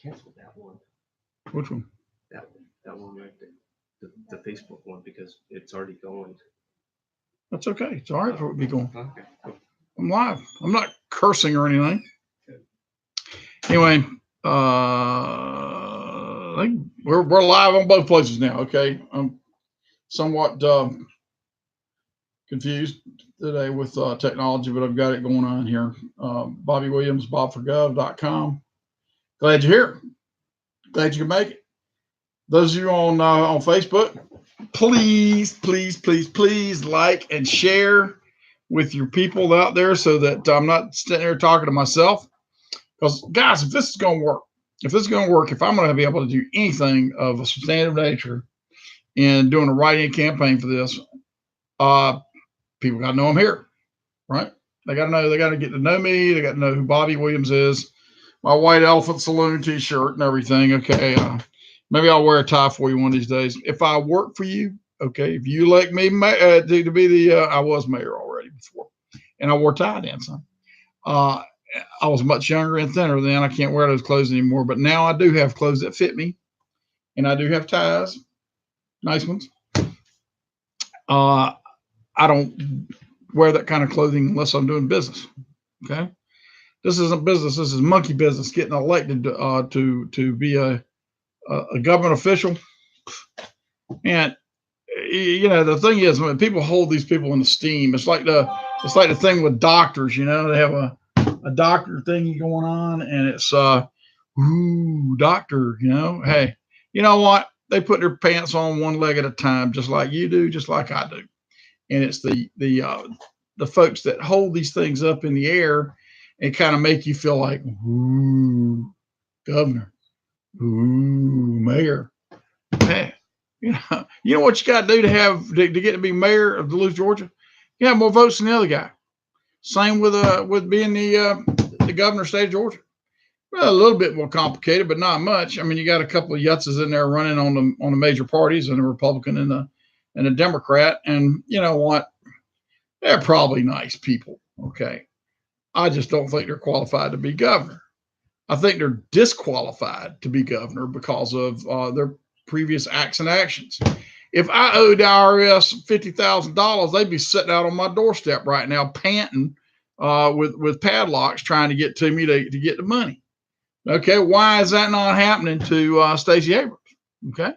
cancel that one. Which one? That one right there. The Facebook one, because it's already going. That's okay. It's all right for it to be going. Okay. I'm live. I'm not cursing or anything. Anyway, I think we're live on both places now. Okay, I'm somewhat confused today with technology, but I've got it going on here. Bobby Williams, bobforgov.com. Glad you're here. Glad you can make it. Those of you on Facebook, please like and share with your people out there so that I'm not sitting there talking to myself. Because, guys, if this is going to work, if I'm going to be able to do anything of a substantive nature in doing a write-in campaign for this, people got to know I'm here, right? They got to get to know me. They got to know who Bobby Williams is, my White Elephant Saloon t-shirt and everything. Okay. Maybe I'll wear a tie for you one of these days. If I work for you, okay, if you elect me to be the, I was mayor already before, and I wore tie then some. I was much younger and thinner then. I can't wear those clothes anymore, but now I do have clothes that fit me, and I do have ties, nice ones. I don't wear that kind of clothing unless I'm doing business. Okay, this isn't business. This is monkey business. Getting elected to be a government official, and the thing is, when people hold these people in esteem, it's like the thing with doctors. They have a doctor thingy going on, and it's doctor. Hey, you know what? They put their pants on one leg at a time, just like you do, just like I do. And it's the folks that hold these things up in the air and kind of make you feel like, ooh, governor, ooh, mayor. Hey, you know what you got to do to get to be mayor of Duluth, Georgia? You have more votes than the other guy. Same with being the governor of the state of Georgia. Well, a little bit more complicated, but not much. I mean, you got a couple of yutzes in there running on the major parties, and a Republican and a Democrat, and you know what? They're probably nice people. Okay, I just don't think they're qualified to be governor. I think they're disqualified to be governor because of their previous acts and actions. If I owed the IRS $50,000, they'd be sitting out on my doorstep right now, panting with padlocks, trying to get to me to get the money. Okay, why is that not happening to Stacey Abrams? Okay,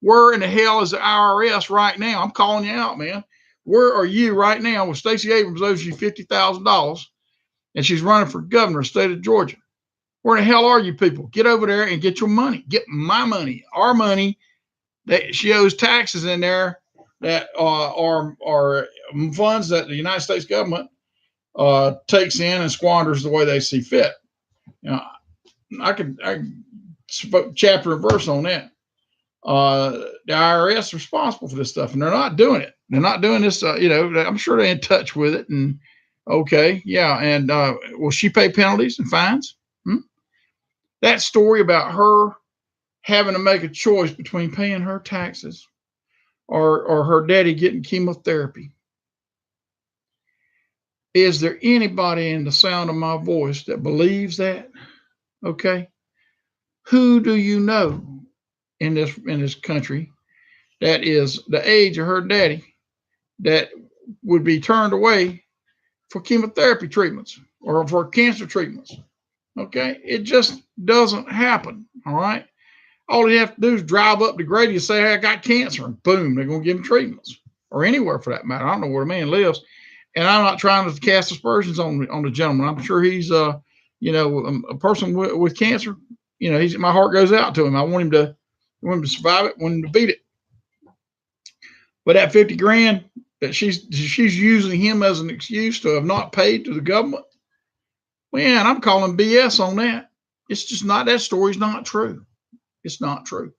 where in the hell is the IRS right now? I'm calling you out, man. Where are you right now when Stacey Abrams owes you $50,000 and she's running for governor of the state of Georgia? Where the hell are you people? Get over there and get your money. Get my money, our money. That she owes taxes in there that are funds that the United States government takes in and squanders the way they see fit. I can chapter and verse on that. The IRS is responsible for this stuff, and they're not doing it. They're not doing this. I'm sure they're in touch with it. And okay, yeah. And will she pay penalties and fines? That story about her having to make a choice between paying her taxes or her daddy getting chemotherapy. Is there anybody in the sound of my voice that believes that? Okay. Who do you know in this country that is the age of her daddy that would be turned away for chemotherapy treatments or for cancer treatments? Okay. It just doesn't happen. All right. All you have to do is drive up to Grady and say, hey, I got cancer, and boom, they're going to give him treatments, or anywhere for that matter. I don't know where a man lives, and I'm not trying to cast aspersions on the gentleman. I'm sure he's, a person with cancer. My heart goes out to him. I want him to survive it, want him to beat it. But that $50,000 that she's using him as an excuse to have not paid to the government, man, I'm calling BS on that. It's just not, that story's not true. It's not true.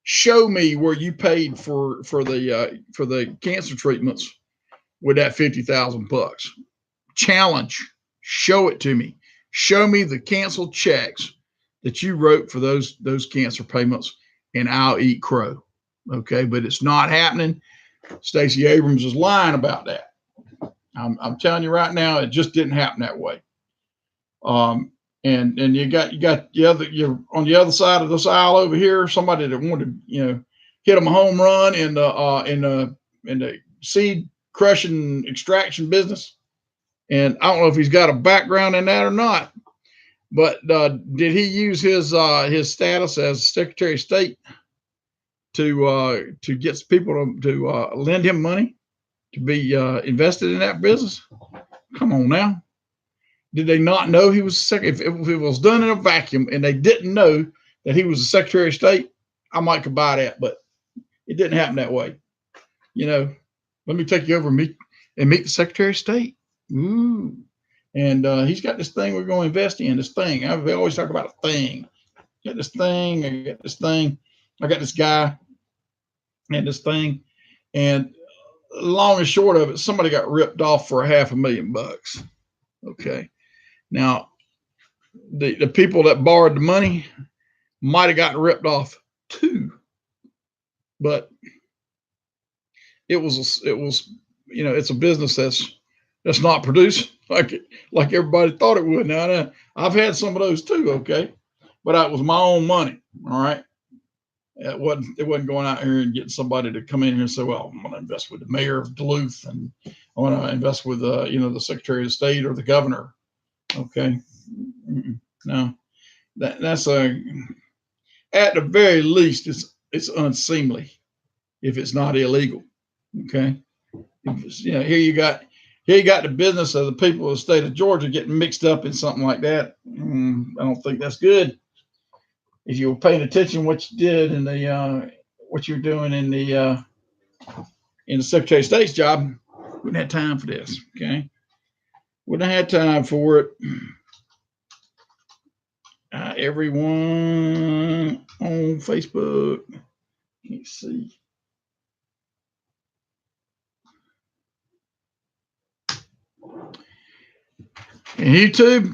Show me where you paid for the cancer treatments with that $50,000. Challenge. Show it to me. Show me the canceled checks that you wrote for those cancer payments, and I'll eat crow. Okay, but it's not happening. Stacey Abrams is lying about that. I'm telling you right now, it just didn't happen that way. And you got the other, you're on the other side of this aisle over here, somebody that wanted to, hit him a home run in the seed crushing extraction business. And I don't know if he's got a background in that or not, but did he use his status as Secretary of State to get people to lend him money to be invested in that business? Come on now. Did they not know he was if it was done in a vacuum and they didn't know that he was the Secretary of State, I might could buy that, but it didn't happen that way. Let me take you over and meet the Secretary of State. Ooh. And he's got this thing we're going to invest in, this thing. We always talk about a thing. Got this thing, I got this thing. I got this guy and this thing. And long and short of it, somebody got ripped off for $500,000. Okay. Now, the people that borrowed the money might have gotten ripped off too, but it was it's a business that's not produced like everybody thought it would. Now I've had some of those too, okay, but it was my own money. All right, it wasn't going out here and getting somebody to come in here and say, well, I'm going to invest with the mayor of Duluth and I want to invest with the Secretary of State or the governor. Okay. No, that's at the very least, it's unseemly if it's not illegal. Okay. Here you got the business of the people of the state of Georgia getting mixed up in something like that. I don't think that's good. If you were paying attention to what you did and what you're doing in the Secretary of State's job, wouldn't have time for this. Okay. Wouldn't have had time for it. Everyone on Facebook. Let's see. And YouTube,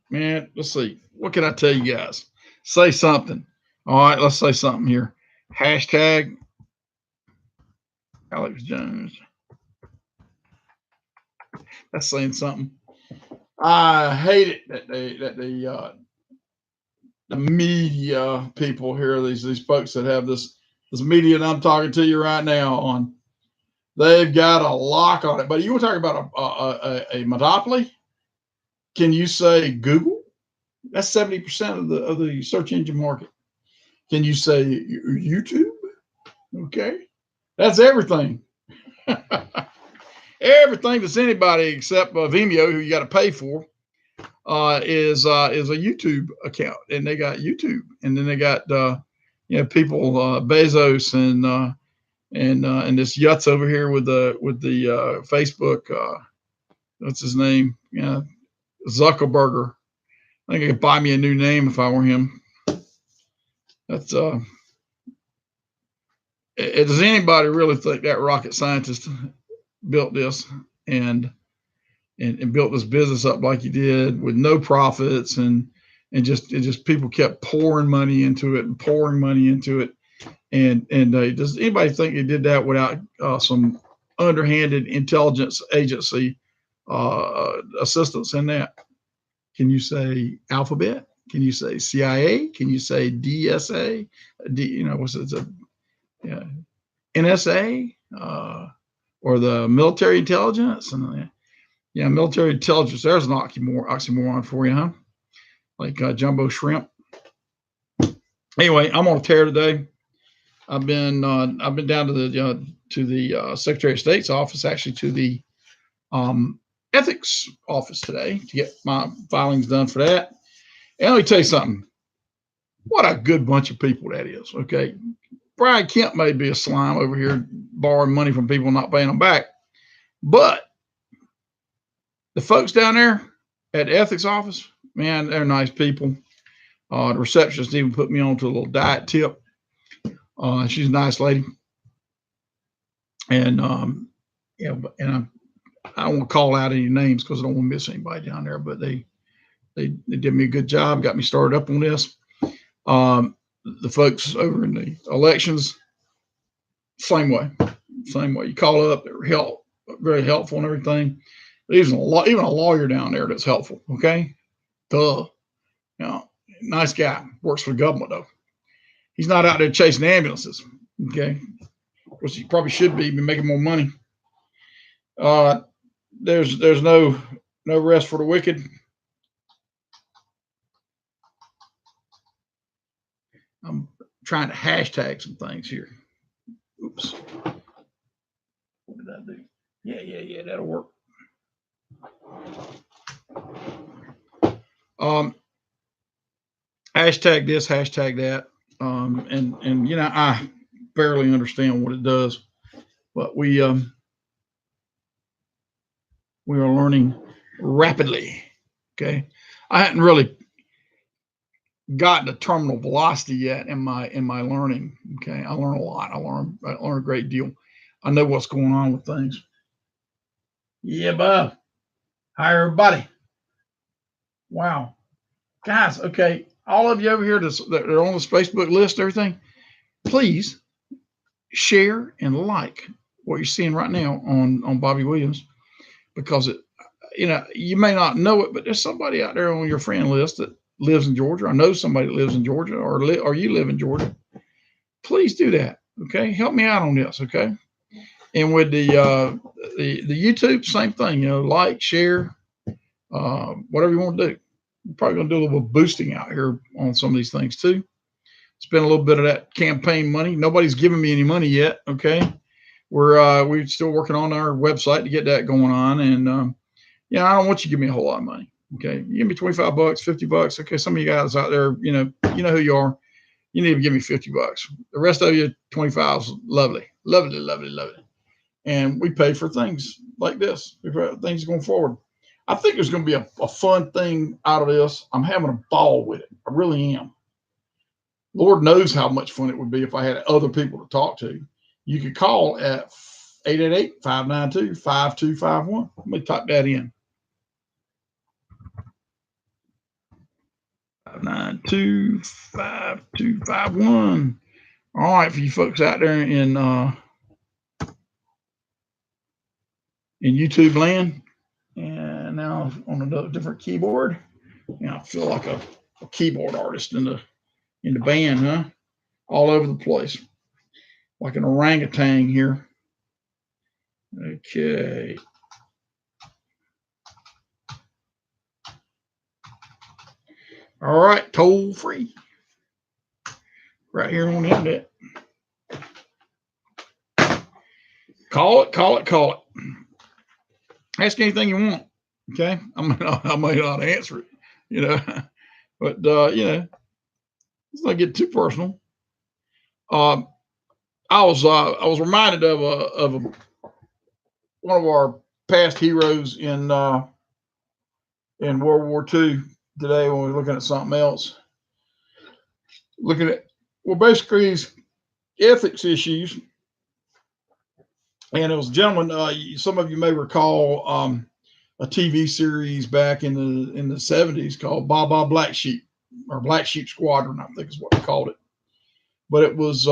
man, let's see. What can I tell you guys? Say something. All right, let's say something here. Hashtag Alex Jones. That's saying something. I hate it that the media people here, these folks that have this media that I'm talking to you right now on, they've got a lock on it. But you were talking about a monopoly. Can you say Google? That's 70% of the search engine market. Can you say YouTube? Okay, that's everything. Everything that's anybody except Vimeo, who you got to pay for, is a YouTube account, and they got YouTube, and then they got people Bezos and this Yutz over here with the Facebook. What's his name? Zuckerberg. I think he could buy me a new name if I were him. That's does anybody really think that rocket scientist built this and built this business up like he did with no profits and just people kept pouring money into it and does anybody think he did that without some underhanded intelligence agency assistance in that? Can you say Alphabet? Can you say CIA? Can you say DSA? NSA? Or the military intelligence? And military intelligence. There's an oxymoron for you, huh? Like jumbo shrimp. Anyway, I'm on a tear today. I've been down to the Secretary of State's office, actually to the ethics office today to get my filings done for that. And let me tell you something. What a good bunch of people that is. Okay. Brian Kemp may be a slime over here borrowing money from people, not paying them back. But the folks down there at the ethics office, man, they're nice people. The receptionist even put me on to a little diet tip. She's a nice lady. And, I don't want to call out any names because I don't want to miss anybody down there, but they did me a good job, got me started up on this. The folks over in the elections, same way. You call up, they're very helpful and everything. Even a lawyer down there that's helpful. Okay. Duh. You know, nice guy. Works for the government though. He's not out there chasing ambulances. Okay. Which he probably should be making more money. There's no rest for the wicked. I'm trying to hashtag some things here. Oops. What did I do? Yeah, that'll work. Hashtag this, hashtag that. And I barely understand what it does, but we are learning rapidly. Okay. I hadn't really gotten to terminal velocity yet in my learning. Okay. I learn a lot. I learn a great deal. I know what's going on with things. Yeah, Bob. Hi, everybody. Wow. Guys, okay. All of you over here that are on this Facebook list, everything, please share and like what you're seeing right now on Bobby Williams, because you may not know it, but there's somebody out there on your friend list that lives in Georgia. I know somebody that lives in Georgia, or you live in Georgia. Please do that. Okay. Help me out on this. Okay. And with the YouTube, same thing, like, share, whatever you want to do. We're probably going to do a little boosting out here on some of these things too. Spend a little bit of that campaign money. Nobody's giving me any money yet. Okay. We're still working on our website to get that going on. And, I don't want you to give me a whole lot of money. Okay. You give me $25, $50. Okay. Some of you guys out there, you know who you are. You need to give me $50. The rest of you, 25 is lovely. Lovely, lovely, lovely. And we pay for things like this. We pay for things going forward. I think there's going to be a fun thing out of this. I'm having a ball with it. I really am. Lord knows how much fun it would be if I had other people to talk to. You could call at 888-592-5251. Let me type that in. 592-5251. All right, for you folks out there in YouTube land, and now on a different keyboard. I feel like a keyboard artist in the band, huh? All over the place, like an orangutan here. Okay. All right, toll free. Right here on the internet. Call it. Ask anything you want. Okay. I may not answer it, but let's not get too personal. I was reminded of one of our past heroes in World War II today when we were looking at something else. Basically these ethics issues. And it was a gentleman, some of you may recall a TV series back in the 70s called Baa Black Sheep, or Black Sheep Squadron, I think is what they called it. But it was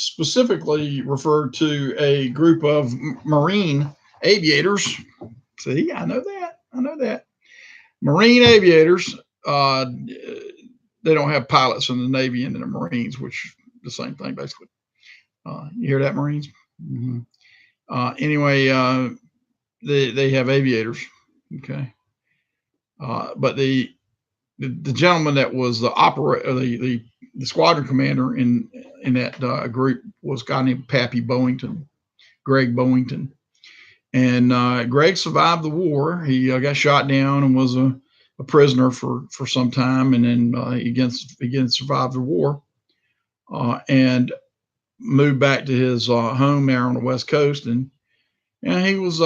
specifically referred to a group of Marine aviators. See, I know that. Marine aviators, they don't have pilots in the Navy and in the Marines, which is the same thing, basically. You hear that, Marines? Mm-hmm. Anyway, they have aviators. Okay. But the gentleman that was the operator, the squadron commander in that group was a guy named Pappy Boeington, Greg Boeington. And Greg survived the war. He got shot down and was a prisoner for some time, and then he again survived the war and moved back to his home there on the West Coast. And he was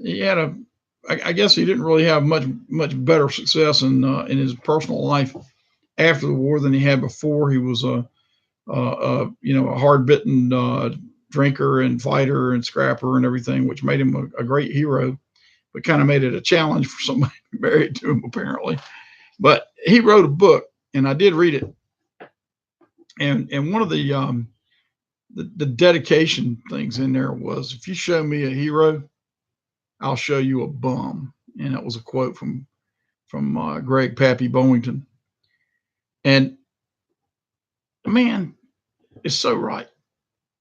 he had I guess he didn't really have much better success in his personal life after the war than he had before. He was a hard-bitten drinker and fighter and scrapper and everything, which made him a great hero, but kind of made it a challenge for somebody married to him, apparently. But he wrote a book, and I did read it. And one of the dedication things in there was, if you show me a hero, I'll show you a bum. And that was a quote from Greg Pappy Bowington. And man, it's so right.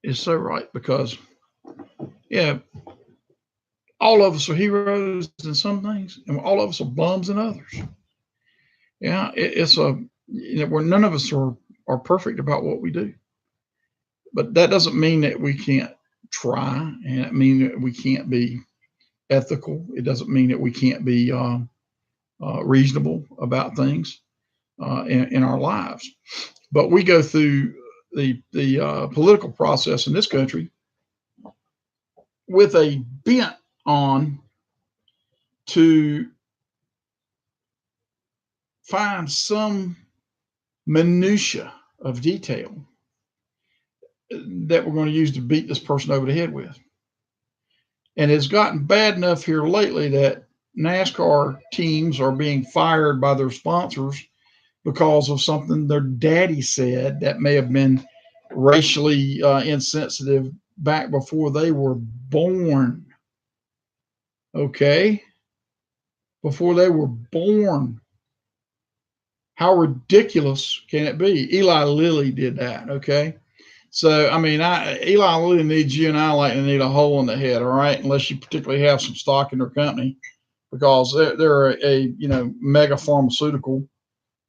It's so right because, yeah, all of us are heroes in some things, and all of us are bums in others. Yeah, it's where none of us are perfect about what we do, but that doesn't mean that we can't try, and it means that we can't be ethical. It doesn't mean that we can't be reasonable about things in our lives. But we go through the political process in this country with a bent on to find some minutia of detail that we're going to use to beat this person over the head with. And it's gotten bad enough here lately that NASCAR teams are being fired by their sponsors because of something their daddy said that may have been racially insensitive back before they were born. Okay? Before they were born. How ridiculous can it be? Eli Lilly did that, okay? So, I mean, Eli Lilly needs you and I like to need a hole in the head, all right? Unless you particularly have some stock in their company, because they're a mega pharmaceutical,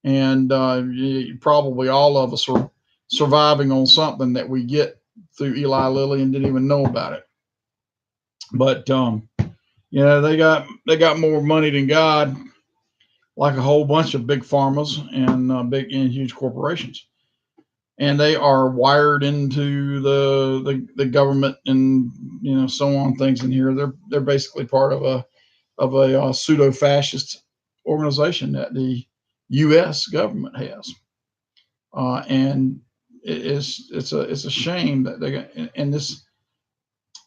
and probably all of us are surviving on something that we get through Eli Lilly and didn't even know about it. But they got more money than God, like a whole bunch of big pharmas and big and huge corporations, and they are wired into the government and so on things in here. They're basically part of a pseudo fascist organization that the U.S. government has, and it's a shame that they got, and this.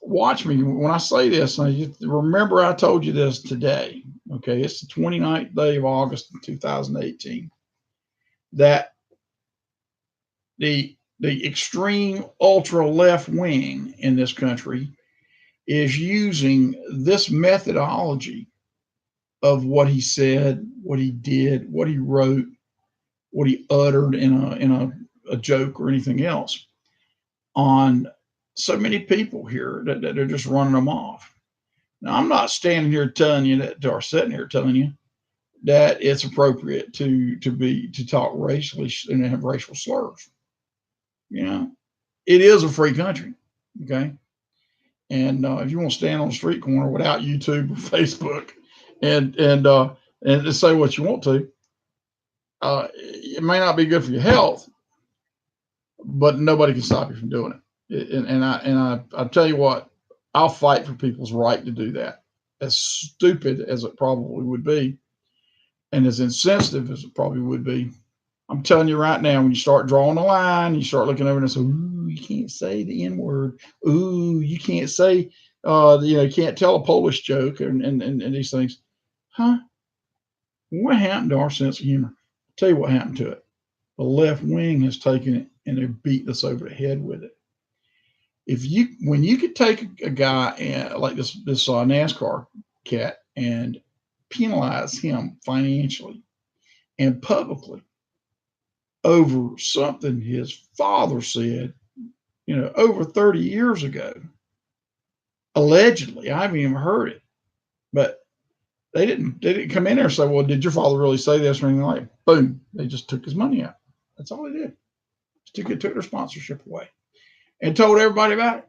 Watch me when I say this. Remember, I told you this today. Okay, it's the 29th day of August 2018. That the extreme ultra left wing in this country is using this methodology of what he said, what he did, what he wrote, what he uttered in a joke or anything else on so many people here that they're just running them off. Now, I'm not standing here telling you that, or sitting here telling you that it's appropriate to talk racially and have racial slurs. It is a free country, okay? And if you want to stand on the street corner without YouTube or Facebook and just say what you want to, it may not be good for your health, but nobody can stop you from doing it. And I tell you what, I'll fight for people's right to do that. As stupid as it probably would be, and as insensitive as it probably would be, I'm telling you right now, when you start drawing a line, you start looking over and say, "Ooh, you can't say the N word. Ooh, you can't say, you can't tell a Polish joke and these things." Huh? What happened to our sense of humor? I'll tell you what happened to it. The left wing has taken it and they're beating us over the head with it. When you could take a guy like this NASCAR cat and penalize him financially and publicly over something his father said, over 30 years ago, allegedly. I haven't even heard it, but they didn't come in there and say, "Well, did your father really say this?" or anything like that. Boom, they just took his money out. That's all they did. Took their sponsorship away and told everybody about it.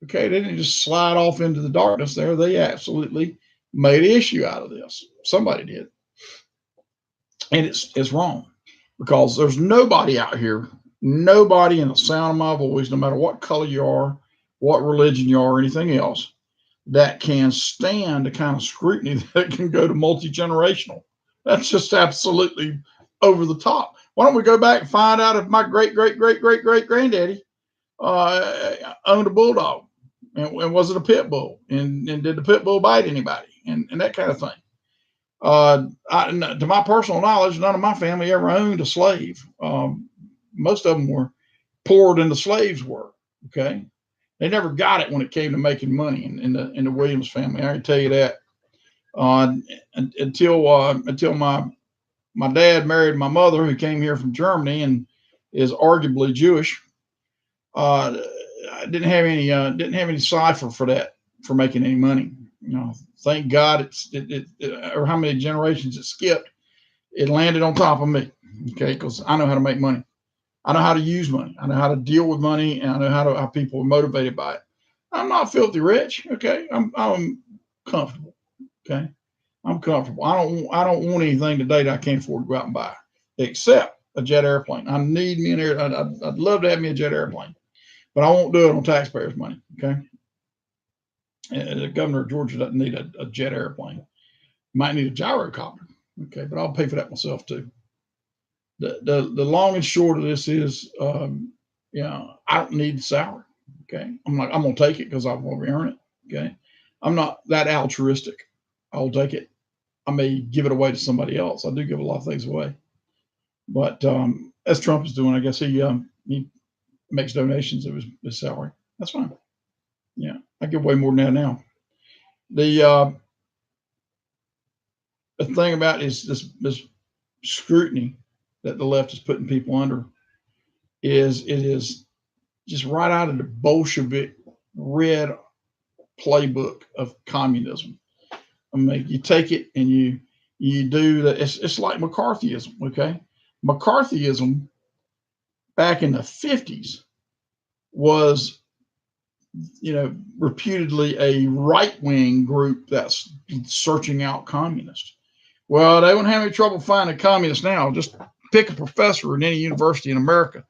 Okay, they didn't just slide off into the darkness there. They absolutely made an issue out of this. Somebody did. And it's wrong, because there's nobody out here, nobody in the sound of my voice, no matter what color you are, what religion you are, or anything else, that can stand the kind of scrutiny that can go to multi-generational. That's just absolutely over the top. Why don't we go back and find out if my great granddaddy owned a bulldog, and was it a pit bull, and did the pit bull bite anybody, and that kind of thing. To my personal knowledge, none of my family ever owned a slave. Most of them were poured into slaves' work. Okay, they never got it when it came to making money in the Williams family. I can tell you that. uh, until my dad married my mother, who came here from Germany and is arguably Jewish. I didn't have any cipher for that, for making any money. Thank God or how many generations it skipped, it landed on top of me. Okay, because I know how to make money. I know how to use money. I know how to deal with money, and I know how people are motivated by it. I'm not filthy rich. Okay, I'm comfortable. Okay, I'm comfortable. I don't want anything today that I can't afford to go out and buy, except a jet airplane. I need me an air. I'd love to have me a jet airplane, but I won't do it on taxpayers' money. Okay, and the governor of Georgia doesn't need a jet airplane. Might need a gyrocopter. Okay, but I'll pay for that myself too. The long and short of this is, I don't need the salary. Okay, I'm gonna take it because I've already earned it. Okay, I'm not that altruistic. I'll take it. I may give it away to somebody else. I do give a lot of things away, but as Trump is doing, I guess he makes donations of his salary. That's fine. Yeah, I give away more than that now. The the thing about is this scrutiny that the left is putting people under is it is just right out of the Bolshevik red playbook of communism. I mean, you take it and you do that. It's like McCarthyism. Okay, McCarthyism back in the 50s was, reputedly a right-wing group that's searching out communists. Well, they wouldn't have any trouble finding communists now. Just pick a professor in any university in America.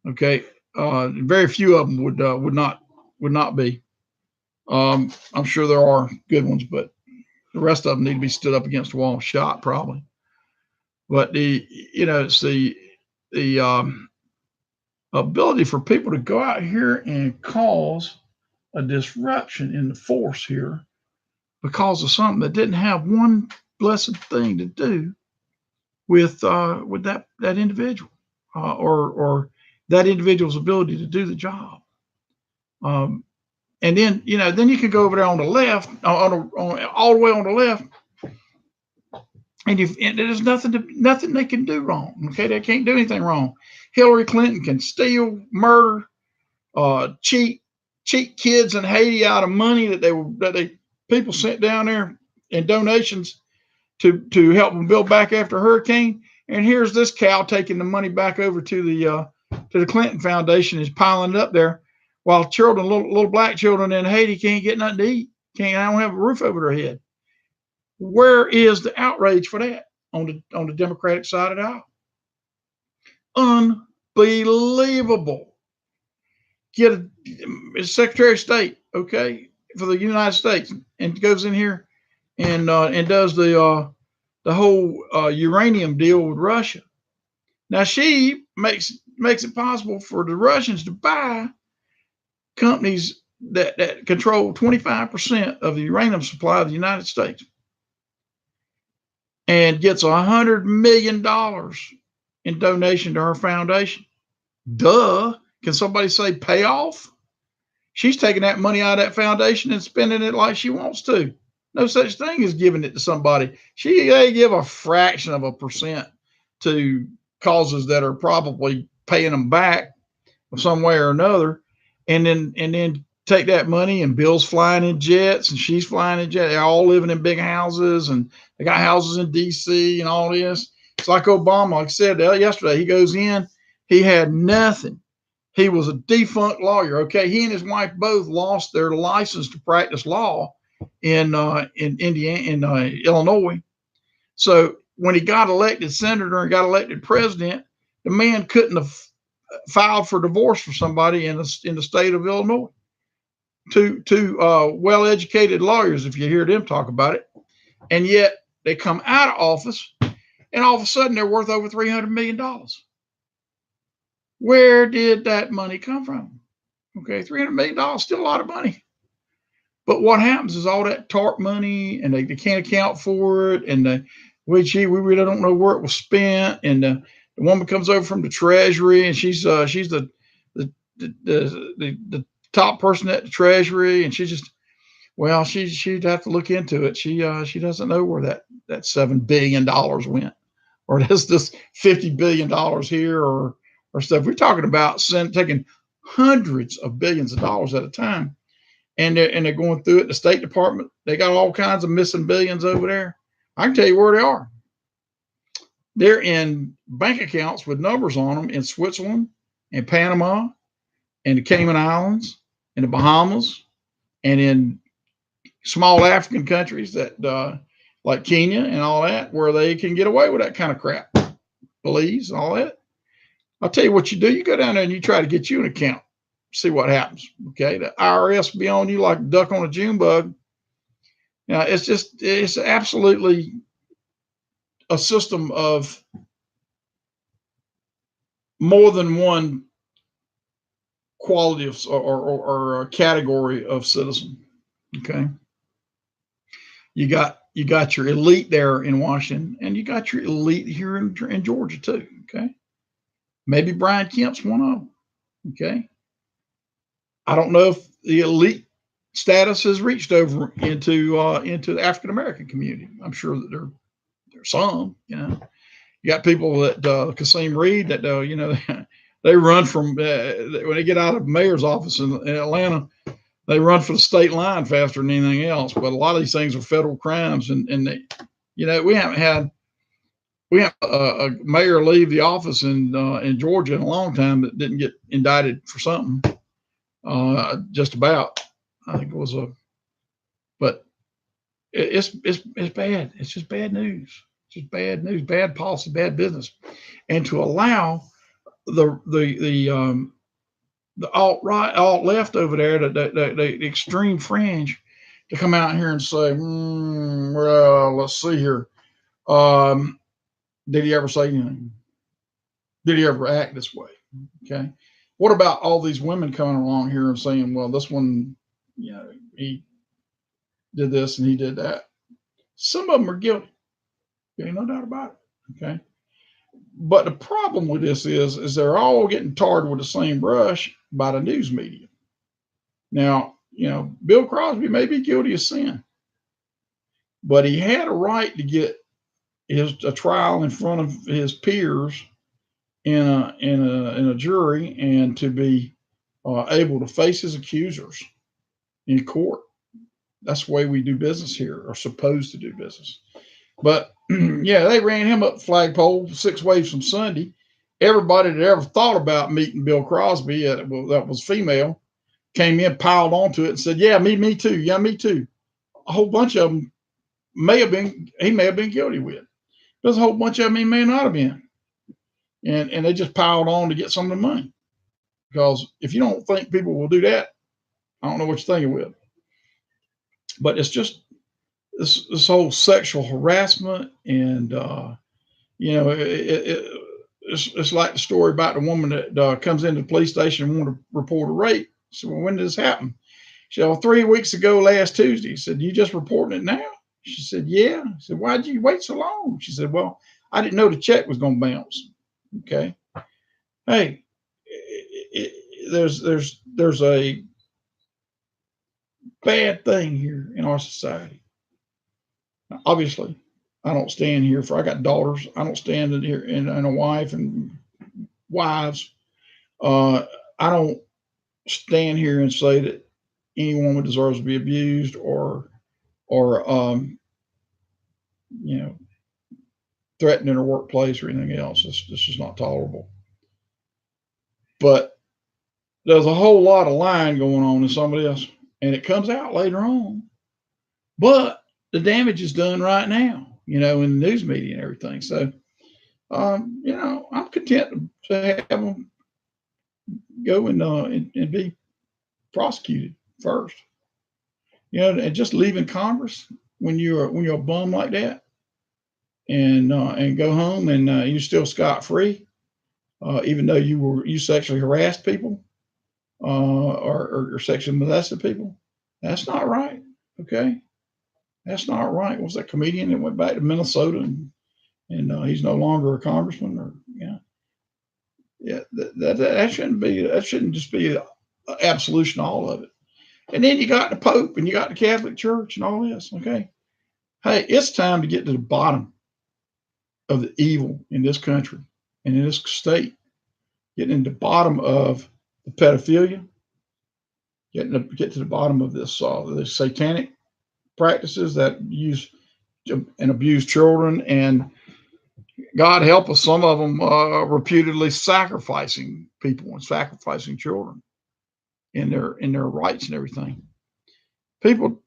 Okay, very few of them would not be. I'm sure there are good ones, but the rest of them need to be stood up against the wall and shot probably. But it's the ability for people to go out here and cause a disruption in the force here because of something that didn't have one blessed thing to do with that individual or that individual's ability to do the job. And then then you can go over there on the left, all the way on the left, and there's nothing they can do wrong. Okay, they can't do anything wrong. Hillary Clinton can steal, murder, cheat kids in Haiti out of money that people sent down there in donations to help them build back after a hurricane. And here's this cow taking the money back over to the Clinton Foundation, is piling it up there, while children, little black children in Haiti, can't get nothing to eat. I don't have a roof over their head. Where is the outrage for that on the Democratic side of the aisle? Unbelievable. Get a Secretary of State, okay, for the United States, and goes in here and does the whole uranium deal with Russia. Now she makes it possible for the Russians to buy companies that control 25% of the uranium supply of the United States, and gets $100 million in donation to her foundation. Duh. Can somebody say payoff? She's taking that money out of that foundation and spending it like she wants to. No such thing as giving it to somebody. They give a fraction of a percent to causes that are probably paying them back some way or another, and then take that money, and Bill's flying in jets and she's flying in jets. They're all living in big houses, and they got houses in DC and all this. It's like Obama, like I said yesterday, he goes in, he had nothing. He was a defunct lawyer. Okay, he and his wife both lost their license to practice law in Indiana, in Illinois. So when he got elected senator and got elected president, the man couldn't have filed for divorce for somebody in the state of Illinois. Two well-educated lawyers, if you hear them talk about it, and yet they come out of office, and all of a sudden they're worth over $300 million. Where did that money come from? Okay, $300 million, still a lot of money. But what happens is all that TARP money, and they can't account for it, and we really don't know where it was spent. And the woman comes over from the Treasury, and she's the top person at the Treasury, and she just Well, she'd have to look into it. She doesn't know where that $7 billion went, or does this $50 billion here, or stuff. We're talking about taking hundreds of billions of dollars at a time, and they're going through it. The State Department, they got all kinds of missing billions over there. I can tell you where they are. They're in bank accounts with numbers on them in Switzerland and Panama and the Cayman Islands and the Bahamas and in small African countries that like Kenya and all that, where they can get away with that kind of crap, Belize and all that. I'll tell you what you do. You go down there and you try to get you an account, see what happens. Okay, the IRS will be on you like a duck on a June bug. It's absolutely a system of more than one quality of or a category of citizen. Okay, you got your elite there in Washington, and you got your elite here in Georgia too. Okay, maybe Brian Kemp's one of them. Okay, I don't know if the elite status has reached over into the African American community. I'm sure that there's some. You got people that Kasim Reed that they run from when they get out of mayor's office in Atlanta, they run for the state line faster than anything else. But a lot of these things are federal crimes, and they, we haven't had a mayor leave the office in Georgia in a long time that didn't get indicted for something. Just about, I think it was but it's bad. It's just bad news. It's just bad news, bad policy, bad business, and to allow the alt right, alt left over there, the extreme fringe, to come out here and say, well, let's see here. Did he ever say anything? Did he ever act this way? Okay. What about all these women coming along here and saying, well, this one, he did this and he did that. Some of them are guilty. There ain't no doubt about it. Okay. But the problem with this is they're all getting tarred with the same brush by the news media. Now, Bill Crosby may be guilty of sin, but he had a right to get a trial in front of his peers in a jury, and to be able to face his accusers in court. That's the way we do business here, or supposed to do business. But yeah, they ran him up the flagpole 6 waves from Sunday. Everybody that ever thought about meeting Bill Crosby, that was female, came in, piled onto it, and said, "Yeah, me too. Yeah, me too." A whole bunch of them he may have been guilty with. There's a whole bunch of them he may not have been. And they just piled on to get some of the money. Because if you don't think people will do that, I don't know what you're thinking with. But it's just this whole sexual harassment, and it's like the story about the woman that comes into the police station and want to report a rape. So, well, when did this happen? She said, 3 weeks ago, last Tuesday. He said, "You just reporting it now?" She said, "Yeah." I said, "Why'd you wait so long?" She said, "Well, I didn't know the check was going to bounce." Okay. Hey, there's a bad thing here in our society. Now, obviously, I don't stand here I got daughters. I don't stand in here and a wife and wives. I don't stand here and say that any woman deserves to be abused or threatened in her workplace or anything else. This is not tolerable. But there's a whole lot of lying going on in some of this, and it comes out later on. But the damage is done right now, in the news media and everything. So, I'm content to have them go and be prosecuted first. And just leaving Congress when you're a bum like that, and go home and you're still scot-free, even though you sexually harassed people or sexually molested people. That's not right. Okay, that's not right. Was that comedian that went back to Minnesota and he's no longer a congressman? Or that shouldn't be. That shouldn't just be an absolution of all of it. And then you got the Pope and you got the Catholic Church and all this. Okay. Hey, it's time to get to the bottom of the evil in this country and in this state. Getting to the bottom of the pedophilia, get to the bottom of this the satanic practices that use and abuse children, and God help us, some of them reputedly sacrificing people and sacrificing children in their rights and everything. People,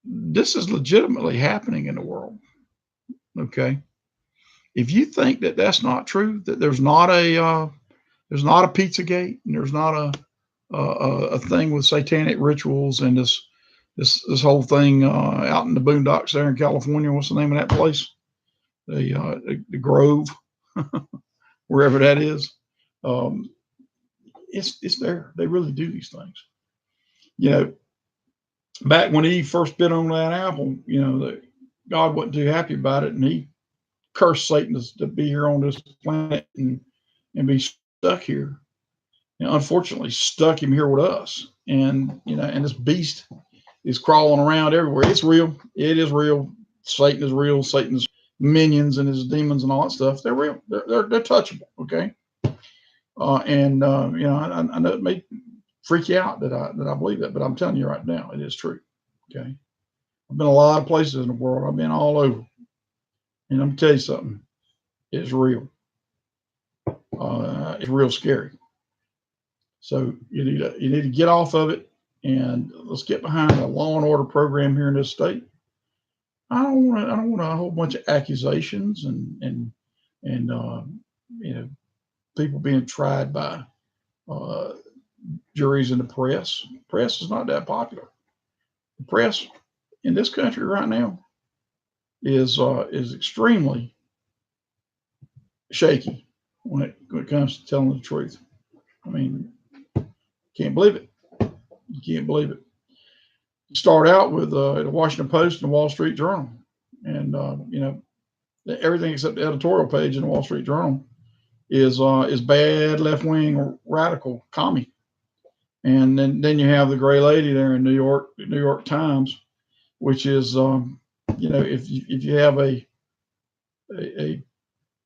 this is legitimately happening in the world. Okay, if you think that that's not true, that there's not a Pizzagate and there's not a thing with satanic rituals and this whole thing out in the boondocks there in California. What's the name of that place? The Grove, wherever that is. It's there. They really do these things. You know, back when Eve first bit on that apple, you know, God wasn't too happy about it, and he cursed Satan to be here on this planet and be stuck here. And unfortunately, stuck him here with us. And you know, and this beast is crawling around everywhere. It's real. It is real. Satan is real. Satan's minions and his demons and all that stuff. They're real. They're touchable. Okay. You know, I know it may freak you out that I believe that, but I'm telling you right now, it is true. Okay. I've been a lot of places in the world. I've been all over, and I'm gonna tell you something. It's real. It's real scary. So you need to get off of it, and let's get behind a law and order program here in this state. I don't want a whole bunch of accusations and you know, people being tried by juries and the press. The press is not that popular. The press in this country right now is extremely shaky when it comes to telling the truth. I mean, can't believe it. You can't believe it. You start out with the Washington Post and the Wall Street Journal, and you know, everything except the editorial page in the Wall Street Journal is bad, left wing, radical, commie. And then you have the gray lady there in New York Times, which is you know, if you have a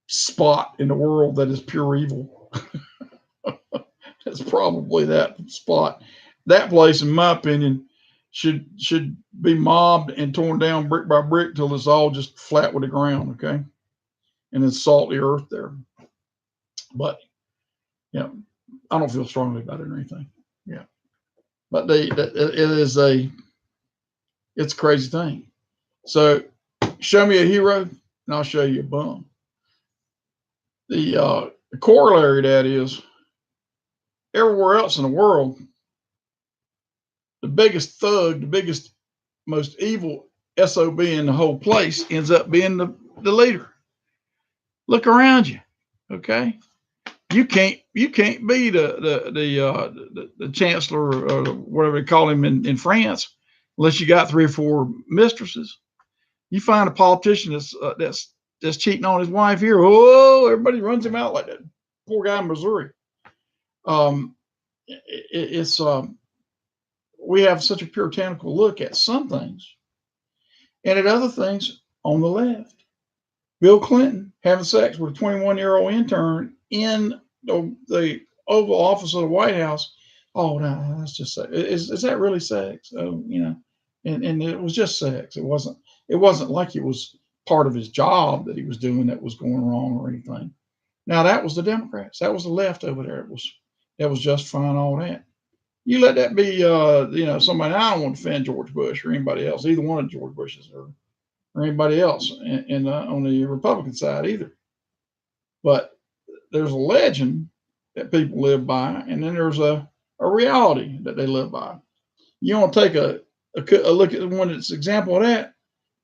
spot in the world that is pure evil, that's probably that spot. That place, in my opinion, should be mobbed and torn down brick by brick till it's all just flat with the ground, okay? And then salt the earth there. But yeah, I don't feel strongly about it or anything. Yeah, but it's a crazy thing. So show me a hero, and I'll show you a bum. The corollary to that is everywhere else in the world, the biggest thug, the biggest, most evil SOB in the whole place ends up being the leader. Look around you, okay? You can't be the chancellor or whatever they call him in France unless you got 3 or 4 mistresses. You find a politician that's cheating on his wife here, oh, everybody runs him out like that. Poor guy in Missouri. We have such a puritanical look at some things, and at other things on the left. Bill Clinton having sex with a 21-year-old intern in the Oval Office of the White House. Oh, no, that's just sex. Is that really sex? Oh, you know, and it was just sex. It wasn't like it was part of his job that he was doing that was going wrong or anything. Now that was the Democrats. That was the left over there. That was justifying all that. You let that be, you know, somebody. I don't want to defend George Bush or anybody else, either one of George Bushes or anybody else, and on the Republican side either. But there's a legend that people live by, and then there's a reality that they live by. You want to take a look at one that's example of that?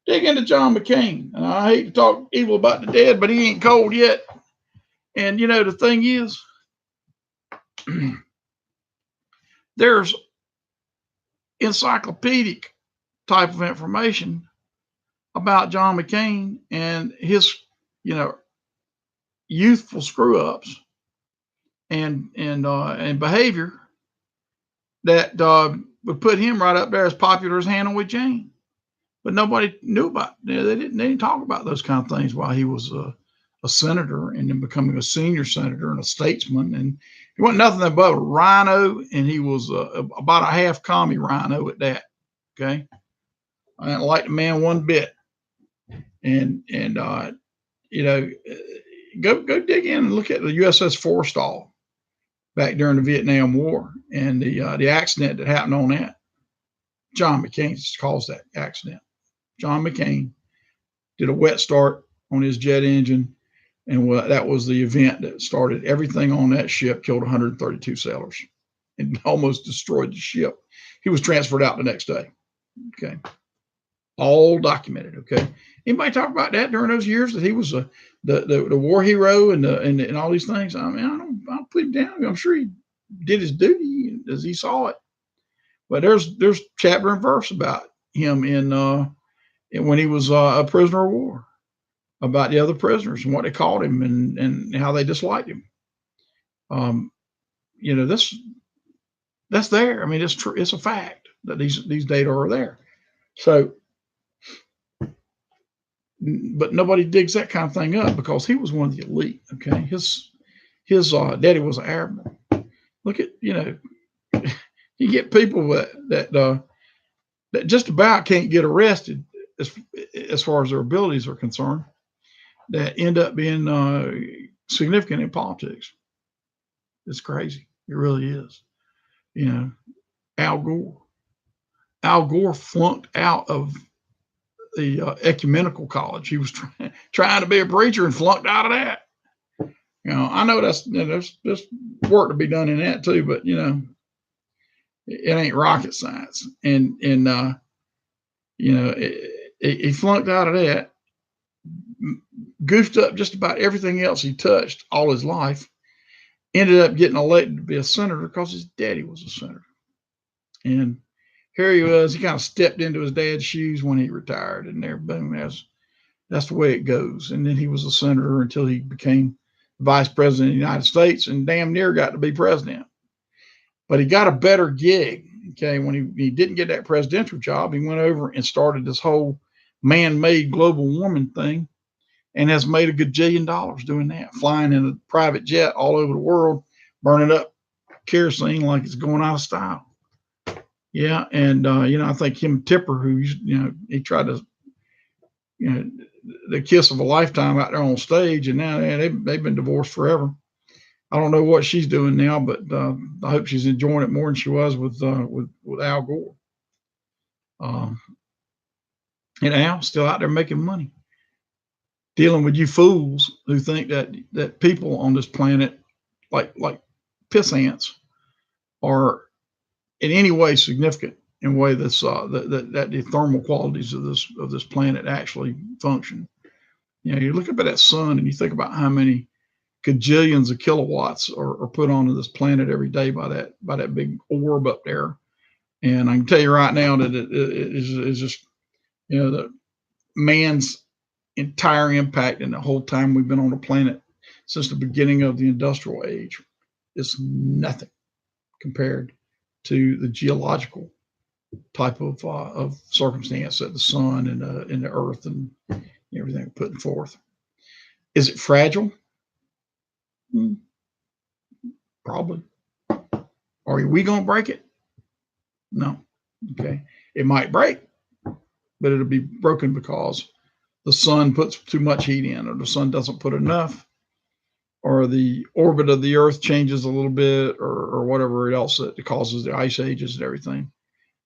Dig into John McCain. And I hate to talk evil about the dead, but he ain't cold yet. And you know, the thing is, there's encyclopedic type of information about John McCain and his, you know, youthful screw ups and behavior that would put him right up there as popular as Hannah with Jane. But nobody knew about. They didn't talk about those kind of things while he was a senator, and then becoming a senior senator and a statesman. And he wasn't nothing but a rhino, and he was about a half commie rhino at that. Okay, I didn't like the man one bit. And you know, go dig in and look at the USS Forrestal back during the Vietnam War and the accident that happened on that. John McCain calls that accident. John McCain did a wet start on his jet engine, and that was the event that started everything on that ship, killed 132 sailors, and almost destroyed the ship. He was transferred out the next day. Okay, all documented. Okay, anybody talk about that during those years that he was the war hero and all these things? I mean, I don't put him down. I'm sure he did his duty as he saw it. But there's chapter and verse about him in when he was a prisoner of war, about the other prisoners and what they called him and how they disliked him. You know, that's there. I mean, it's true. It's a fact that these data are there. So, but nobody digs that kind of thing up because he was one of the elite. Okay, his daddy was an airman. Look at, you know, you get people that just about can't get arrested as far as their abilities are concerned, that end up being significant in politics. It's crazy. It really is. You know, Al Gore. Al Gore flunked out of the ecumenical college. He was trying to be a preacher and flunked out of that. You know, I know there's work to be done in that too, but you know, it ain't rocket science. And you know, he flunked out of that, goofed up just about everything else he touched all his life, ended up getting elected to be a senator because his daddy was a senator. And here he was, he kind of stepped into his dad's shoes when he retired, and there, boom, that's the way it goes. And then he was a senator until he became vice president of the United States and damn near got to be president. But he got a better gig. Okay, when he didn't get that presidential job, he went over and started this whole man-made global warming thing, and has made a gajillion dollars doing that, flying in a private jet all over the world, burning up kerosene like it's going out of style. Yeah, and you know, I think him Tipper, who, you know, he tried to, you know, the kiss of a lifetime out there on stage, and now they've been divorced forever. I don't know what she's doing now, but I hope she's enjoying it more than she was with Al Gore. And Al's still out there making money, dealing with you fools who think that people on this planet, like piss ants, are in any way significant in a way that's that the thermal qualities of this planet actually function. You know, you look up at that sun and you think about how many gajillions of kilowatts are put onto this planet every day by that big orb up there. And I can tell you right now that it is just, you know, the man's entire impact in the whole time we've been on the planet since the beginning of the industrial age is nothing compared to the geological type of circumstance that the sun and the earth and everything are putting forth. Is it fragile? Probably. Are we going to break it? No. Okay. It might break, but it'll be broken because the sun puts too much heat in, or the sun doesn't put enough, or the orbit of the earth changes a little bit, or whatever else that causes the ice ages and everything.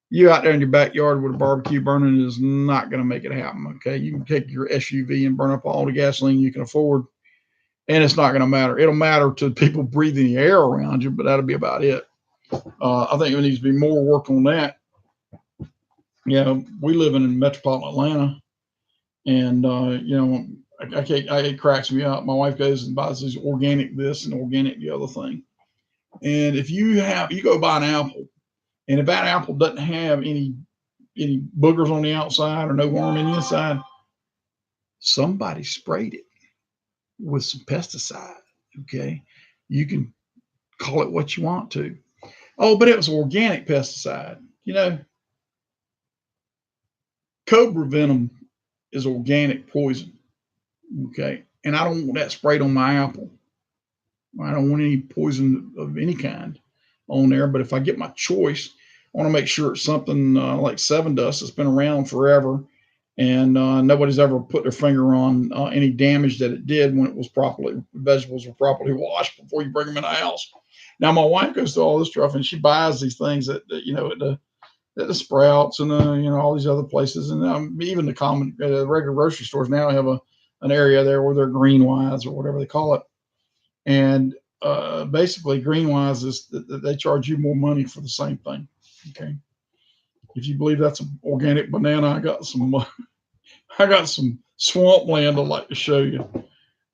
You out there in your backyard with a barbecue burning is not going to make it happen. Okay. You can take your SUV and burn up all the gasoline you can afford, and it's not going to matter. It'll matter to people breathing the air around you, but that'll be about it. I think there needs to be more work on that. You know, we live in metropolitan Atlanta, and you know, it cracks me up. My wife goes and buys these organic this and organic the other thing. And if you go buy an apple, and if that apple doesn't have any boogers on the outside or no worm in the inside, somebody sprayed it with some pesticide. Okay, you can call it what you want to, Oh, but it was organic pesticide. You know, cobra venom is organic poison. Okay. And I don't want that sprayed on my apple. I don't want any poison of any kind on there. But if I get my choice, I want to make sure it's something like Seven Dust that's been around forever, and nobody's ever put their finger on any damage that it did when it was vegetables were properly washed before you bring them in the house. Now my wife goes to all this stuff and she buys these things at the Sprouts and all these other places, and even the common regular grocery stores now have an area there where they're Greenwise or whatever they call it. And basically, Greenwise is that they charge you more money for the same thing. Okay, if you believe that's an organic banana, I got some swamp land I'd like to show you.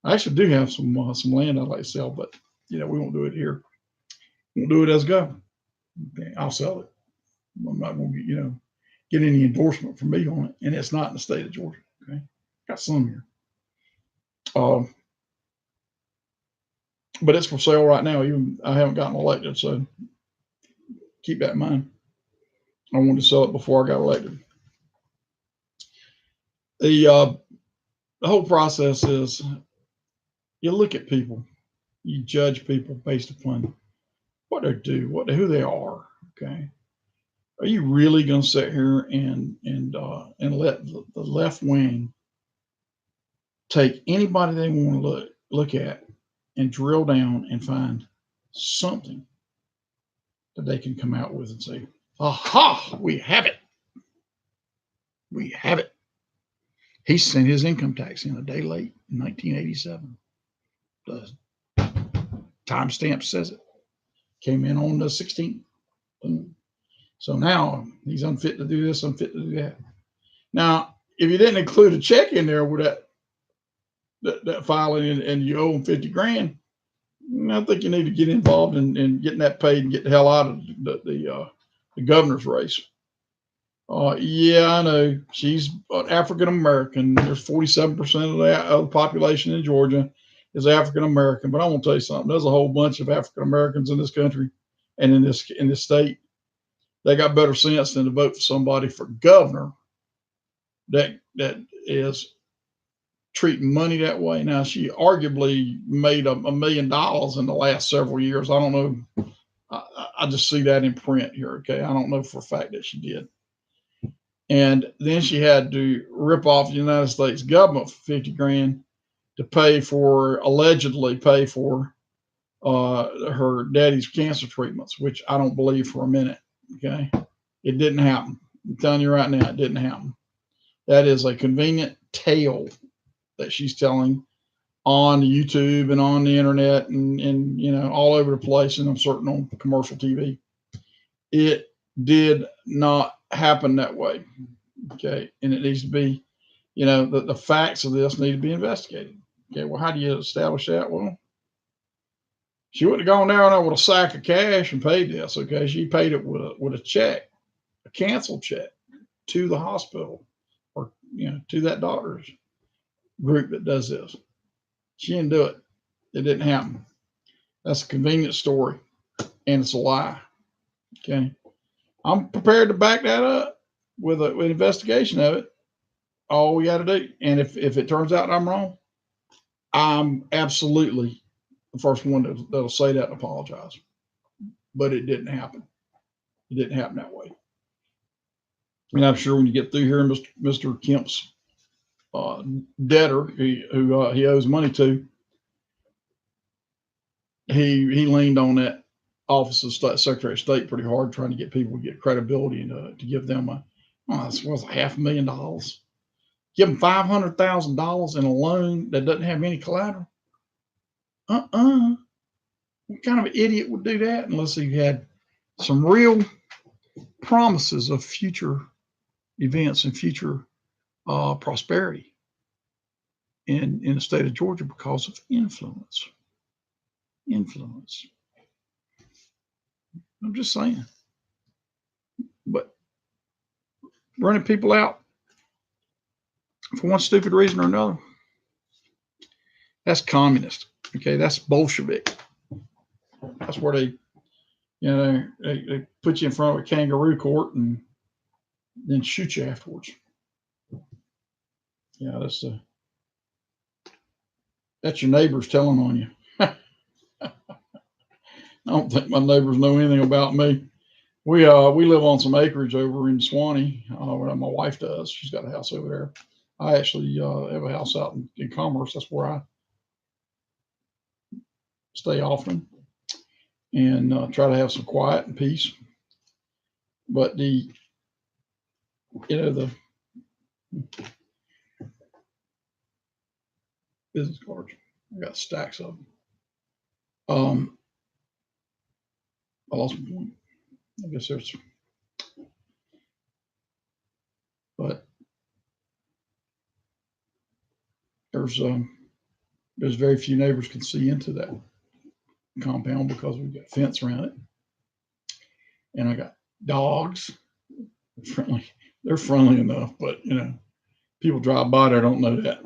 I actually do have some land I'd like to sell, but we won't do it here. We'll do it as go. Okay, I'll sell it. I'm not going to get any endorsement from me on it, and it's not in the state of Georgia. Okay, got some here. But it's for sale right now. Even I haven't gotten elected, so keep that in mind. I wanted to sell it before I got elected. The whole process is you look at people, you judge people based upon what they do, who they are. Okay, are you really going to sit here and let the left wing take anybody they want to look at and drill down and find something that they can come out with and say, aha, we have it. We have it. He sent his income tax in a day late in 1987. The timestamp says it. Came in on the 16th. So now he's unfit to do this, unfit to do that. Now, if you didn't include a check in there with that filing and you owe him 50 grand, I think you need to get involved in getting that paid and get the hell out of the governor's race. Yeah, I know she's African American. There's 47% of the population in Georgia is African American. But I want to tell you something. There's a whole bunch of African Americans in this country and in this state. They got better sense than to vote for somebody for governor that is treating money that way. Now, she arguably made $1 million in the last several years. I don't know. I just see that in print here. Okay. I don't know for a fact that she did. And then she had to rip off the United States government for 50 grand to allegedly pay for her daddy's cancer treatments, which I don't believe for a minute. Okay. It didn't happen. I'm telling you right now, it didn't happen. That is a convenient tale that she's telling on YouTube and on the internet and all over the place, and I'm certain on commercial TV. It did not happen that way. Okay. And it needs to be, the facts of this need to be investigated. Okay. Well, how do you establish that? Well, she wouldn't have gone down there with a sack of cash and paid this. Okay. She paid it with a check, a canceled check to the hospital or, to that doctor's group that does this. She didn't do it. It didn't happen. That's a convenient story and it's a lie. Okay. I'm prepared to back that up with an investigation of it. All we got to do. And if it turns out I'm wrong, I'm absolutely the first one that'll say that and apologize. But it didn't happen. It didn't happen that way. And I'm sure when you get through here, Mr. Kemp's debtor, who he owes money to, he leaned on that Office of Secretary of State pretty hard, trying to get people to get credibility and to give them this was $500,000. Give them $500,000 in a loan that doesn't have any collateral. What kind of an idiot would do that unless he had some real promises of future events and future prosperity in the state of Georgia because of influence. I'm just saying. But running people out for one stupid reason or another, that's communist. Okay, that's Bolshevik. That's where You know, they put you in front of a kangaroo court and then shoot you afterwards. Yeah, that's your neighbors telling on you. I don't think my neighbors know anything about me. We live on some acreage over in Swanee. Where my wife does. She's got a house over there. I actually have a house out in Commerce. That's where I stay often and try to have some quiet and peace. But the business cards, I got stacks of them. I lost my point. I guess but there's very few neighbors can see into that compound because we've got a fence around it, and I got dogs. They're friendly enough, but people drive by there don't know that,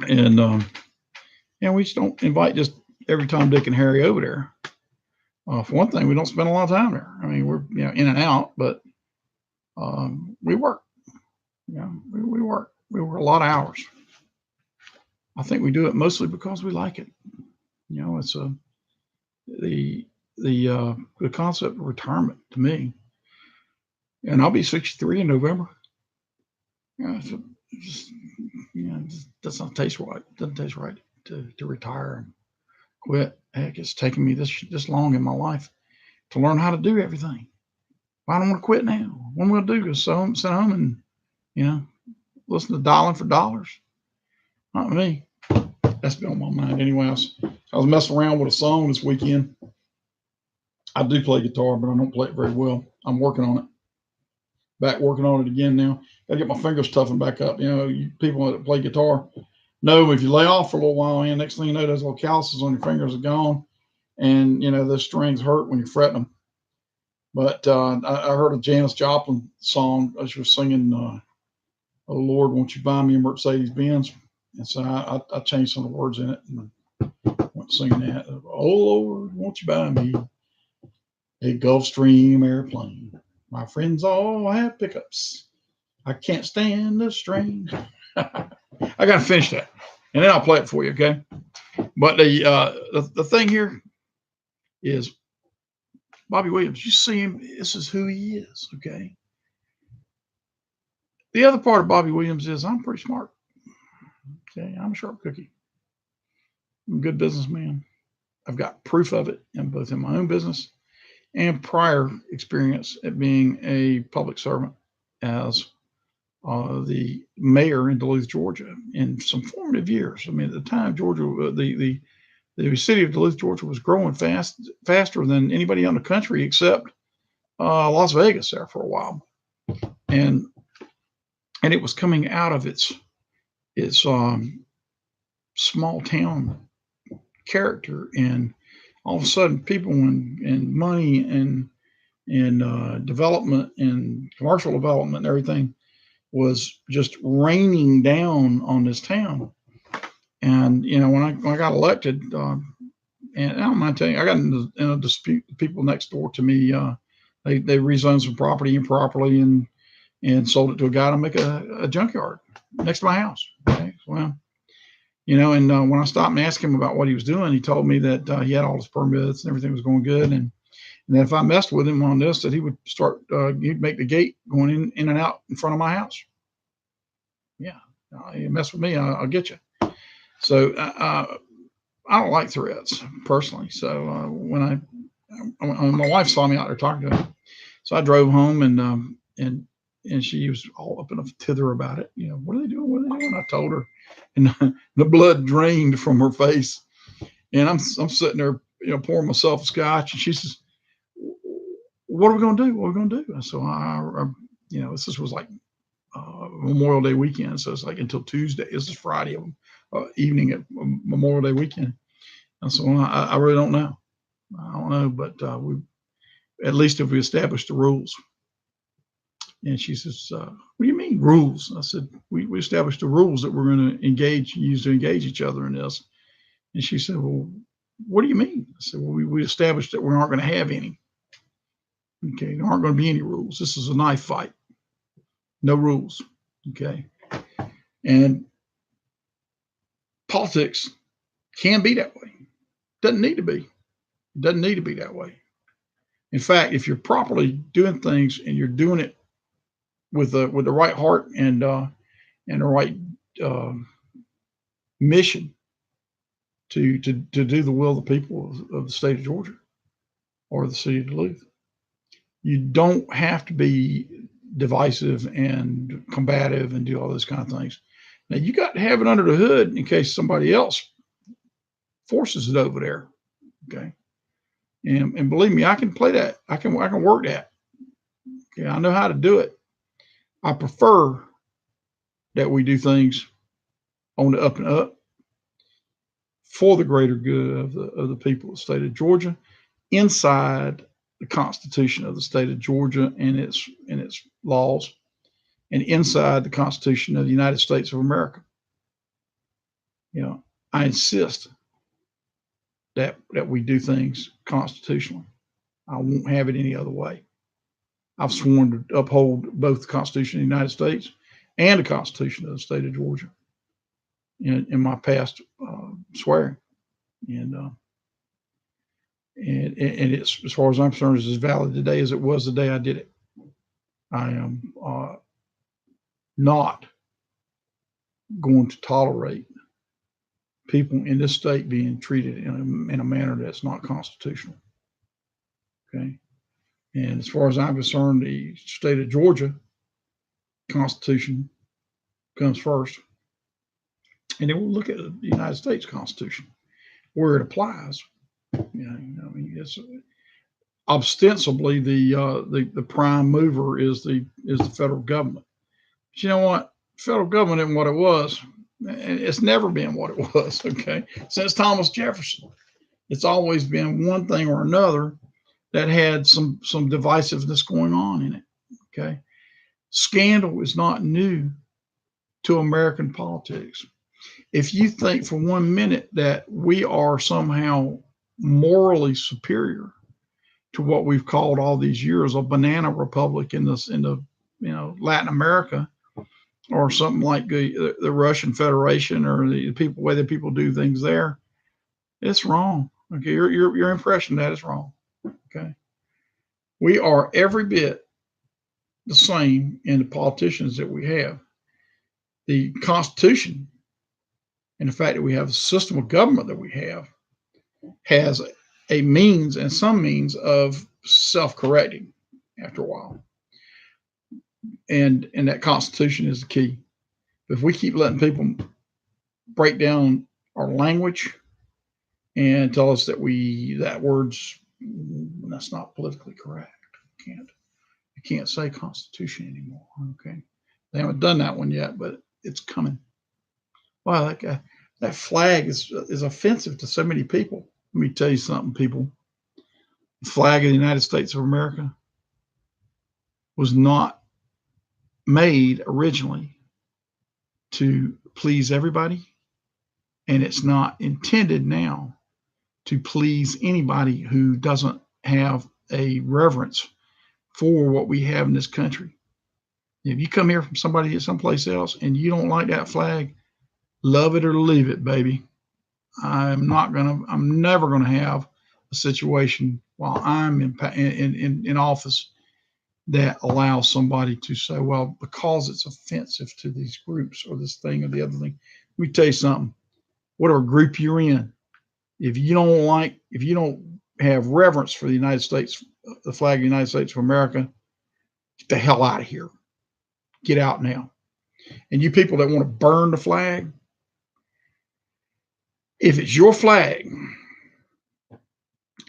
and we just don't invite just every Tom, Dick, and Harry over there. For one thing, we don't spend a lot of time there. I mean, we're in and out, but we work. We work. We work a lot of hours. I think we do it mostly because we like it. It's the concept of retirement to me. And I'll be 63 in November. It does not taste right. It doesn't taste right to retire and quit. Heck, it's taken me this long in my life to learn how to do everything. I don't want to quit now. What I'm going to do is sit home and listen to Dialing for Dollars. Not me. That's been on my mind anyway. I was messing around with a song this weekend. I do play guitar, but I don't play it very well. I'm working on it. Back working on it again now. Got to get my fingers toughened back up. You people that play guitar know if you lay off for a little while, and next thing you know, those little calluses on your fingers are gone, and those strings hurt when you're fretting them. But I heard a Janis Joplin song. She was singing, "Oh Lord, won't you buy me a Mercedes Benz?" And so I changed some of the words in it and went singing that. "Oh Lord, won't you buy me a Gulfstream airplane? My friends all have pickups. I can't stand the strain." I got to finish that, and then I'll play it for you, okay? But the thing here is Bobby Williams. You see him. This is who he is, okay? The other part of Bobby Williams is I'm pretty smart. Okay, I'm a sharp cookie. I'm a good businessman. I've got proof of it in both in my own business and prior experience at being a public servant as the mayor in Duluth, Georgia, in some formative years. I mean, at the time, Georgia, the city of Duluth, Georgia, was growing faster than anybody in the country except Las Vegas there for a while, and it was coming out of its small town character, and all of a sudden, people and money and development and commercial development and everything was just raining down on this town. And when I got elected, and I don't mind telling you, I got in a dispute with people next door to me. They rezoned some property improperly and sold it to a guy to make a junkyard next to my house. Okay, well, and when I stopped and asked him about what he was doing, he told me that he had all his permits and everything was going good, and that if I messed with him on this, that he would he'd make the gate going in and out in front of my house. Yeah, you mess with me, I'll get you. So I don't like threats personally. So when my wife saw me out there talking to him, so I drove home and she was all up in a tither about it. What are they doing? What are they doing? I told her, and the blood drained from her face. And I'm sitting there, pouring myself a scotch, and she says, "What are we going to do? What are we going to do?" So this was like Memorial Day weekend, so it's like until Tuesday. This is Friday evening at Memorial Day weekend. And so I really don't know. I don't know, but we at least if we established the rules. And she says, "What do you mean rules?" I said, we established the rules that we're going to use to engage each other in this. And she said, "Well, What do you mean? I said, well, we established that we aren't going to have any. Okay, there aren't going to be any rules. This is a knife fight. No rules. Okay. And politics can be that way. Doesn't need to be. Doesn't need to be that way. In fact, if you're properly doing things and you're doing it with the right heart and the right mission to do the will of the people of the state of Georgia or the city of Duluth, you don't have to be divisive and combative and do all those kind of things. Now you got to have it under the hood in case somebody else forces it over there. Okay. And believe me, I can play that. I can work that. Okay. I know how to do it. I prefer that we do things on the up and up for the greater good of the people of the state of Georgia, inside the Constitution of the state of Georgia and its laws, and inside the Constitution of the United States of America. You know, I insist that we do things constitutionally. I won't have it any other way. I've sworn to uphold both the Constitution of the United States and the Constitution of the state of Georgia in my past swearing, and it's, as far as I'm concerned, is as valid today as it was the day I did it. I am not going to tolerate people in this state being treated in a manner that's not constitutional. Okay. And as far as I'm concerned, the state of Georgia Constitution comes first. And then we'll look at the United States Constitution, where it applies. You know, I mean, it's ostensibly the prime mover is the federal government. But you know what? Federal government isn't what it was. It's never been what it was. Okay, since Thomas Jefferson, it's always been one thing or another that had some divisiveness going on in it. Okay, scandal is not new to American politics. If you think for 1 minute that we are somehow morally superior to what we've called all these years a banana republic in the Latin America, or something like the Russian Federation, or the way that people do things there, it's wrong. Okay, your impression of that is wrong. Okay, we are every bit the same in the politicians that we have. The Constitution and the fact that we have a system of government that we have has a means and some means of self-correcting after a while. And that Constitution is the key. If we keep letting people break down our language and tell us that that's not politically correct. You can't say Constitution anymore. Okay. They haven't done that one yet, but it's coming. Wow, that flag is offensive to so many people. Let me tell you something, people. The flag of the United States of America was not made originally to please everybody, and it's not intended now to please anybody who doesn't have a reverence for what we have in this country. If you come here from someplace else and you don't like that flag, love it or leave it, baby. I'm never gonna have a situation while I'm in office that allows somebody to say, well, because it's offensive to these groups or this thing or the other thing. Let me tell you something. Whatever group you're in, if you don't have reverence for the United States, the flag of the United States of America, get the hell out of here. Get out now. And you people that want to burn the flag, if it's your flag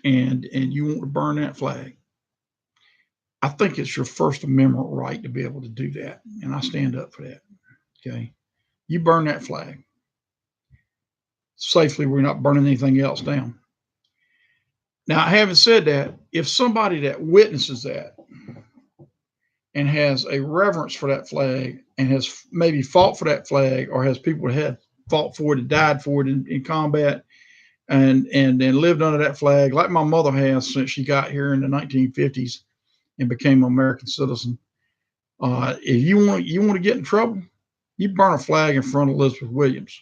and you want to burn that flag, I think it's your First Amendment right to be able to do that. And I stand up for that. Okay. You burn that flag safely. We're not burning anything else down. Now, having said that, if somebody that witnesses that and has a reverence for that flag and has maybe fought for that flag, or has people that had fought for it and died for it in combat, and lived under that flag like my mother has since she got here in the 1950s and became an American citizen. If you want to get in trouble, you burn a flag in front of Elizabeth Williams.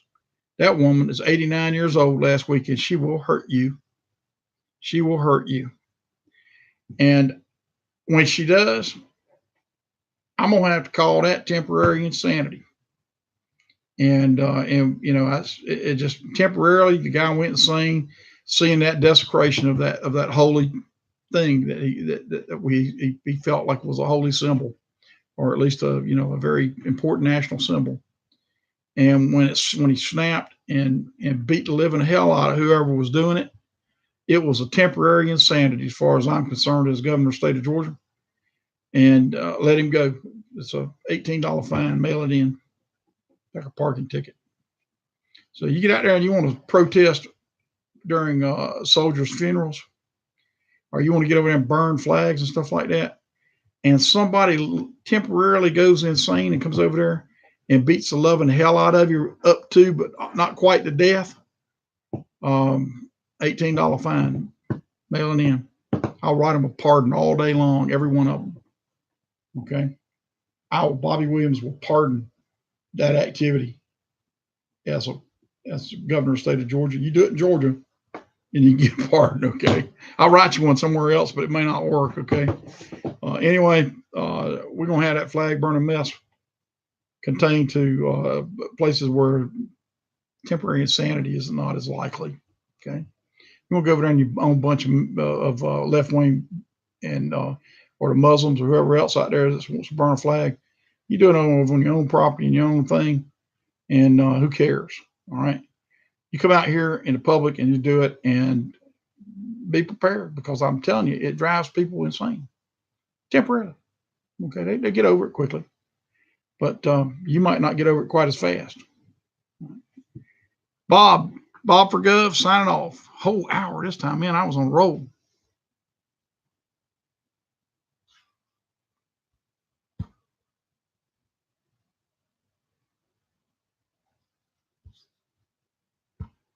That woman is 89 years old last week, and she will hurt you. She will hurt you. And when she does, I'm gonna have to call that temporary insanity. And you know, it just temporarily the guy went insane, seeing that desecration of that holy thing that he felt like was a holy symbol, or at least a very important national symbol. And when he snapped and beat the living hell out of whoever was doing it, it was a temporary insanity as far as I'm concerned as governor of the state of Georgia. And let him go. It's a $18 fine. Mail it in like a parking ticket. So you get out there and you want to protest during soldiers' funerals, or you want to get over there and burn flags and stuff like that, and somebody temporarily goes insane and comes over there and beats the loving hell out of you up to, but not quite to death, $18 fine, mailing in. I'll write them a pardon all day long, every one of them. Okay. Bobby Williams will pardon that activity as governor of the state of Georgia. You do it in Georgia and you get pardoned. Okay. I'll write you one somewhere else, but it may not work. Okay. Anyway, we're going to have that flag burning mess contained to places where temporary insanity is not as likely. Okay. You want to go over there and you own a bunch of left wing and or the Muslims or whoever else out there that wants to burn a flag. You do it on your own property and your own thing, and who cares? All right. You come out here in the public and you do it, and be prepared, because I'm telling you, it drives people insane temporarily. Okay, they get over it quickly, but you might not get over it quite as fast. Bob for Gov signing off. Whole hour this time, man. I was on a roll.